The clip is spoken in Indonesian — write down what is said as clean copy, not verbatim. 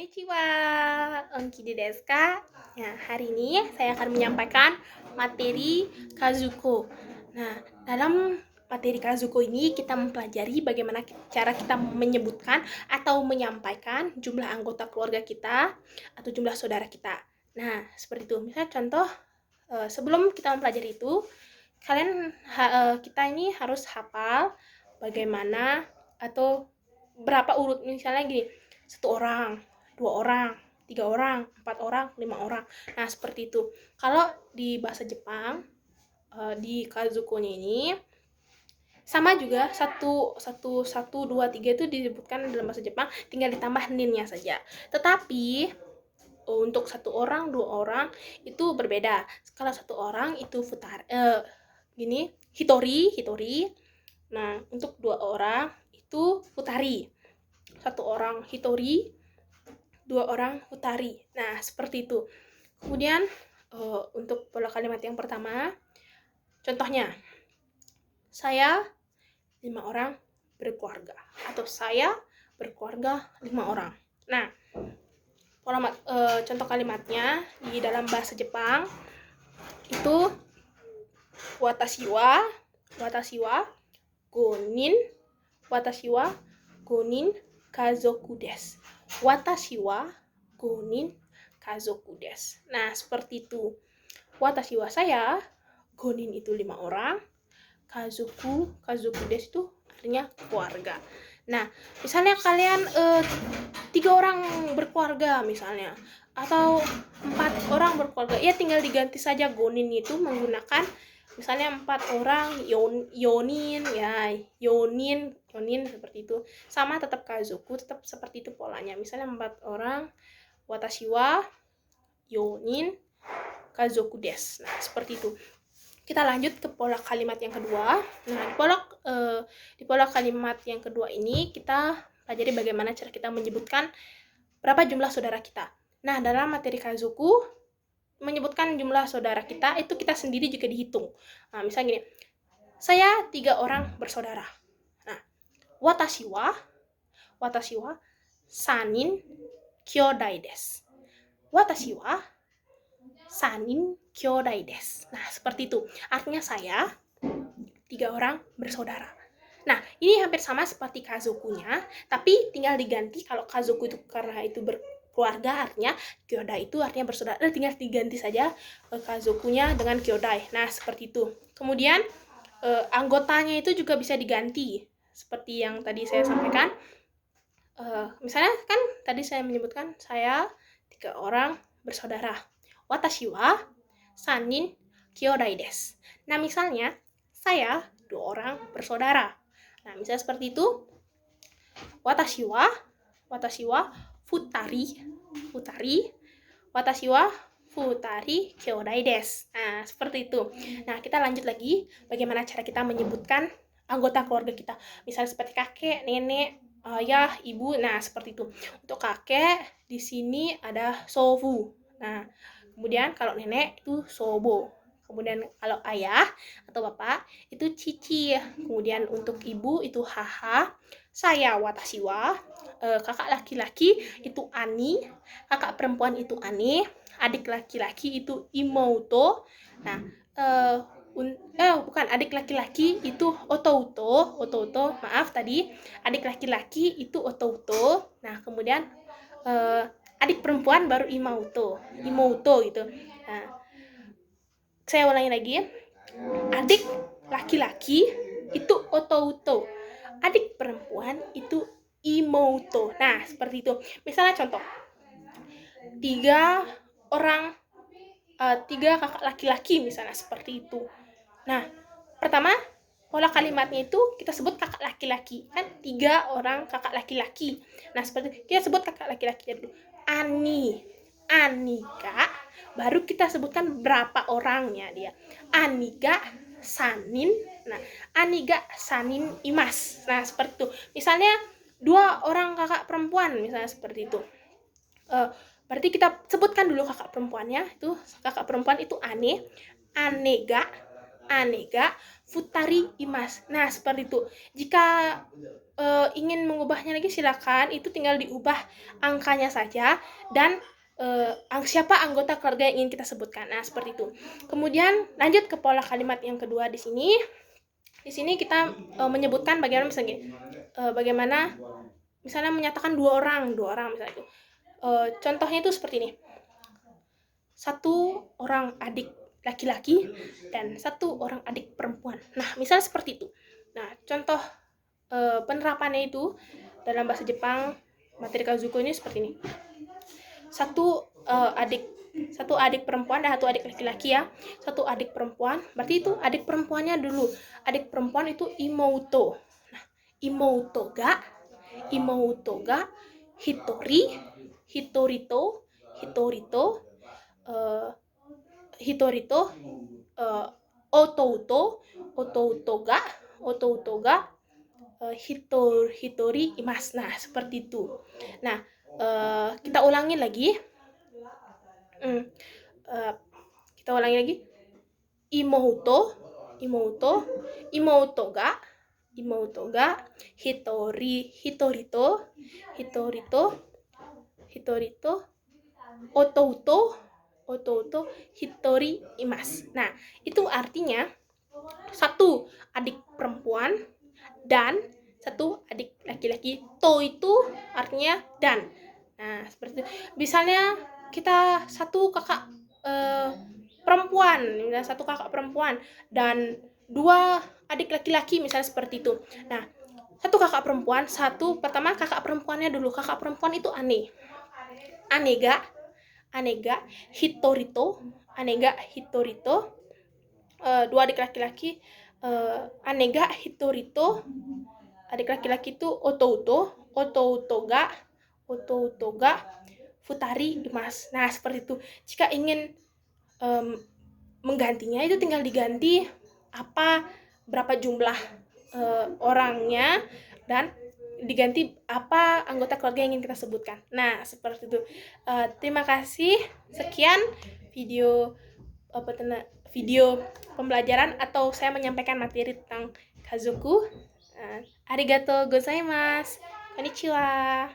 Konnichiwa, Onki desu ka? Ya, hari ini saya akan menyampaikan materi Kazuko. Nah, dalam materi Kazuko ini kita mempelajari bagaimana cara kita menyebutkan atau menyampaikan jumlah anggota keluarga kita atau jumlah saudara kita. Nah, seperti itu. Misalnya contoh, sebelum kita mempelajari itu, kita ini harus hafal bagaimana atau berapa urut, misalnya gini, 1 orang, 2 orang, 3 orang, 4 orang, 5 orang. Nah, seperti itu. Kalau di bahasa Jepang, di Kazuko-nya ini sama juga, 1, 2, 3 itu disebutkan dalam bahasa Jepang, tinggal ditambah nin-nya saja. Tetapi untuk 1 orang, 2 orang itu berbeda. Kalau 1 orang itu hitori. Nah, untuk 2 orang itu futari. 1 orang hitori, 2 orang futari. Nah, seperti itu. Kemudian untuk pola kalimat yang pertama, contohnya, saya 5 orang berkeluarga, atau saya berkeluarga 5 orang. Nah, contoh kalimatnya di dalam bahasa Jepang itu watashi wa gonin kazoku desu. Watashi wa gonin kazoku desu. Nah, seperti itu. Watashi wa saya, gonin itu 5 orang, kazoku desu itu artinya keluarga. Nah, misalnya kalian 3 orang berkeluarga misalnya, atau 4 orang berkeluarga, ya tinggal diganti saja gonin itu menggunakan misalnya 4 orang yonin ya, yonin seperti itu. Sama tetap kazoku, tetap seperti itu polanya. Misalnya 4 orang, watashi wa yonin kazoku desu. Nah, seperti itu. Kita lanjut ke pola kalimat yang kedua. Nah, di pola kalimat yang kedua ini kita pelajari bagaimana cara kita menyebutkan berapa jumlah saudara kita. Nah, dalam materi Kazuku, menyebutkan jumlah saudara kita itu kita sendiri juga dihitung. Nah, misalnya gini, saya 3 orang bersaudara. Nah, watashi wa sanin kyodai desu. Watashi wa sanin kyodai desu. Nah, seperti itu. Artinya saya 3 orang bersaudara. Nah, ini hampir sama seperti Kazoku-nya, tapi tinggal diganti. Kalau Kazoku itu karena itu berkeluarga, artinya kyodai itu artinya bersaudara. Tinggal diganti saja Kazoku-nya dengan kyodai. Nah, seperti itu. Kemudian anggotanya itu juga bisa diganti. Seperti yang tadi saya sampaikan. Misalnya kan tadi saya menyebutkan saya 3 orang bersaudara. Watashi wa sanin kyodai desu. Nah, misalnya saya 2 orang bersaudara. Nah, misalnya seperti itu. Watashi wa futari. Watashi wa futari kyodai desu. Nah, seperti itu. Nah, kita lanjut lagi bagaimana cara kita menyebutkan anggota keluarga kita. Misalnya seperti kakek, nenek, ayah, ibu. Nah, seperti itu. Untuk kakek di sini ada sofu. Nah, kemudian kalau nenek itu sobo. Kemudian kalau ayah atau bapak itu cici. Kemudian untuk ibu itu haha. Saya watashi wa. Kakak laki-laki itu ani. Kakak perempuan itu ane. Adik laki-laki itu imouto. Nah, bukan, adik laki-laki itu otouto. Maaf tadi. Adik laki-laki itu otouto. Nah, kemudian adik perempuan baru imouto gitu. Nah, saya ulangi lagi. Adik laki-laki itu otouto. Adik perempuan itu imouto. Nah, seperti itu. Misalnya contoh. 3 kakak laki-laki misalnya seperti itu. Nah, pertama pola kalimatnya itu kita sebut kakak laki-laki. Kan 3 orang kakak laki-laki. Nah, seperti itu. Kita sebut kakak laki-laki dulu. Aniga, baru kita sebutkan berapa orangnya dia. Aniga sanin. Nah, aniga sanin imas. Nah, seperti itu. Misalnya 2 orang kakak perempuan misalnya seperti itu. Berarti kita sebutkan dulu kakak perempuannya. Itu kakak perempuan itu anega ane ga futari imasu. Nah, seperti itu. Jika ingin mengubahnya lagi silakan, itu tinggal diubah angkanya saja dan siapa anggota keluarga yang ingin kita sebutkan. Nah, seperti itu. Kemudian lanjut ke pola kalimat yang kedua di sini. Di sini kita menyebutkan bagaimana misalnya bagaimana misalnya menyatakan dua orang misalnya itu. Contohnya itu seperti ini. Satu orang adik laki-laki dan satu orang adik perempuan. Nah, misalnya seperti itu. Nah, contoh penerapannya itu dalam bahasa Jepang materi Kazuko ini seperti ini. Satu adik perempuan dan satu adik laki-laki ya. Satu adik perempuan, berarti itu adik perempuannya dulu. Adik perempuan itu imouto. Nah, imouto ga hitorito otouto ga hitori imasu. Nah, seperti itu. Nah, kita ulangi lagi. Imouto ga hitorito otouto hitori imasu. Nah, itu artinya satu adik perempuan dan satu adik laki-laki. To itu artinya dan. Nah, seperti itu. Misalnya kita satu kakak perempuan dan dua adik laki-laki misalnya seperti itu. Nah, satu kakak perempuan, pertama kakak perempuannya dulu. Kakak perempuan itu ane. Anega hitorito. Dua adik laki-laki, anega hitorito. Adik laki-laki itu otouto ga futari imasu. Nah, seperti itu. Jika ingin menggantinya itu tinggal diganti berapa jumlah orangnya dan diganti apa anggota keluarga yang ingin kita sebutkan. Nah, seperti itu. Terima kasih. Sekian video pembelajaran atau saya menyampaikan materi tentang Kazoku. Arigatou gozaimasu. Konnichiwa.